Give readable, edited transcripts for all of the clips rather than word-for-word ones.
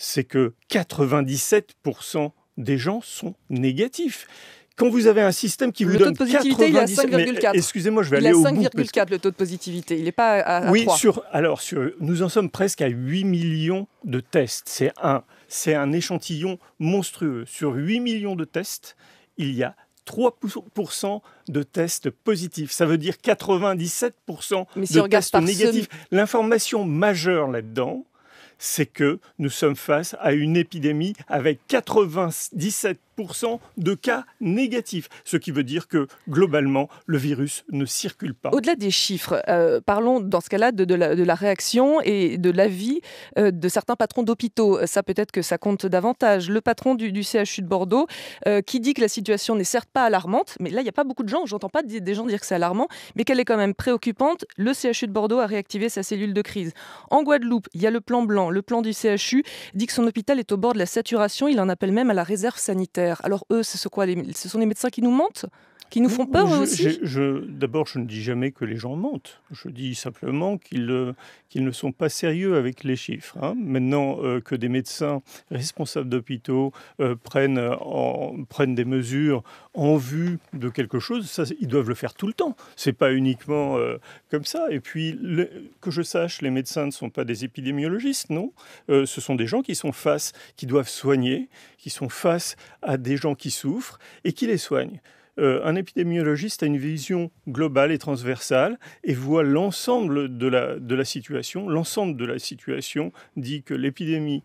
c'est que 97% des gens sont négatifs. Quand vous avez un système qui vous donne 97... Le taux de positivité, il est à 5,4. Excusez-moi, je vais aller au bout. Il est à 5,4 le taux de positivité, il n'est pas à 3. Oui, nous en sommes presque à 8 millions de tests. C'est un échantillon monstrueux. Sur 8 millions de tests, il y a 3% de tests positifs. Ça veut dire 97% de tests négatifs. L'information majeure là-dedans, c'est que nous sommes face à une épidémie avec 97% de cas négatifs. Ce qui veut dire que, globalement, le virus ne circule pas. Au-delà des chiffres, parlons dans ce cas-là de la réaction et de l'avis de certains patrons d'hôpitaux. Ça, peut-être que ça compte davantage. Le patron du CHU de Bordeaux, qui dit que la situation n'est certes pas alarmante, mais là, il n'y a pas beaucoup de gens, j'entends pas des gens dire que c'est alarmant, mais qu'elle est quand même préoccupante. Le CHU de Bordeaux a réactivé sa cellule de crise. En Guadeloupe, il y a le plan blanc. Le plan du CHU dit que son hôpital est au bord de la saturation. Il en appelle même à la réserve sanitaire. Alors eux, ce sont les médecins qui nous mentent ? Qui nous font peur eux aussi ? D'abord, je ne dis jamais que les gens mentent. Je dis simplement qu'ils ne sont pas sérieux avec les chiffres. Maintenant que des médecins responsables d'hôpitaux prennent des mesures en vue de quelque chose, ça, ils doivent le faire tout le temps. C'est pas uniquement comme ça. Et puis, que je sache, les médecins ne sont pas des épidémiologistes, non. Ce sont des gens qui doivent soigner, qui sont face à des gens qui souffrent et qui les soignent. Un épidémiologiste a une vision globale et transversale et voit l'ensemble de la situation. L'ensemble de la situation dit que l'épidémie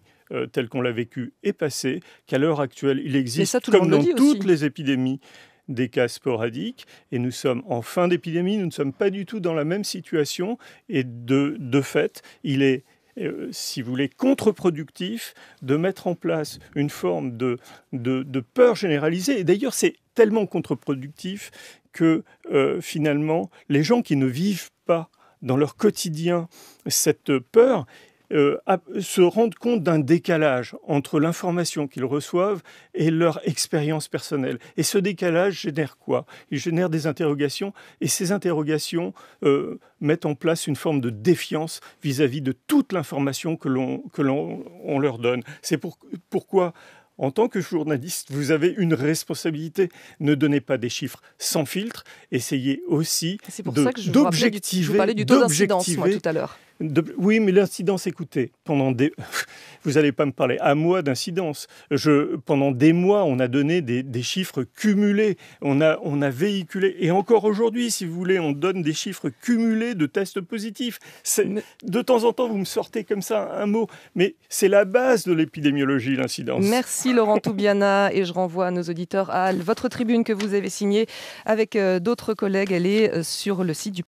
telle qu'on l'a vécue est passée, qu'à l'heure actuelle, il existe, comme dans toutes les épidémies, des cas sporadiques. Et nous sommes en fin d'épidémie, nous ne sommes pas du tout dans la même situation. Et de fait, il est... si vous voulez, contre-productif de mettre en place une forme de peur généralisée. Et d'ailleurs, c'est tellement contre-productif que finalement, les gens qui ne vivent pas dans leur quotidien cette peur se rendent compte d'un décalage entre l'information qu'ils reçoivent et leur expérience personnelle. Et ce décalage génère quoi ? Il génère des interrogations, et ces interrogations mettent en place une forme de défiance vis-à-vis de toute l'information que l'on leur donne. C'est pourquoi, en tant que journaliste, vous avez une responsabilité. Ne donnez pas des chiffres sans filtre. Essayez aussi d'objectiver. Je vous parlais du taux d'incidence, moi, tout à l'heure. Oui, mais l'incidence, écoutez, vous n'allez pas me parler à moi d'incidence. Pendant des mois, on a donné des chiffres cumulés. On a véhiculé. Et encore aujourd'hui, si vous voulez, on donne des chiffres cumulés de tests positifs. De temps en temps, vous me sortez comme ça un mot. Mais c'est la base de l'épidémiologie, l'incidence. Merci Laurent Toubiana. Et je renvoie à nos auditeurs à votre tribune que vous avez signée avec d'autres collègues. Elle est sur le site du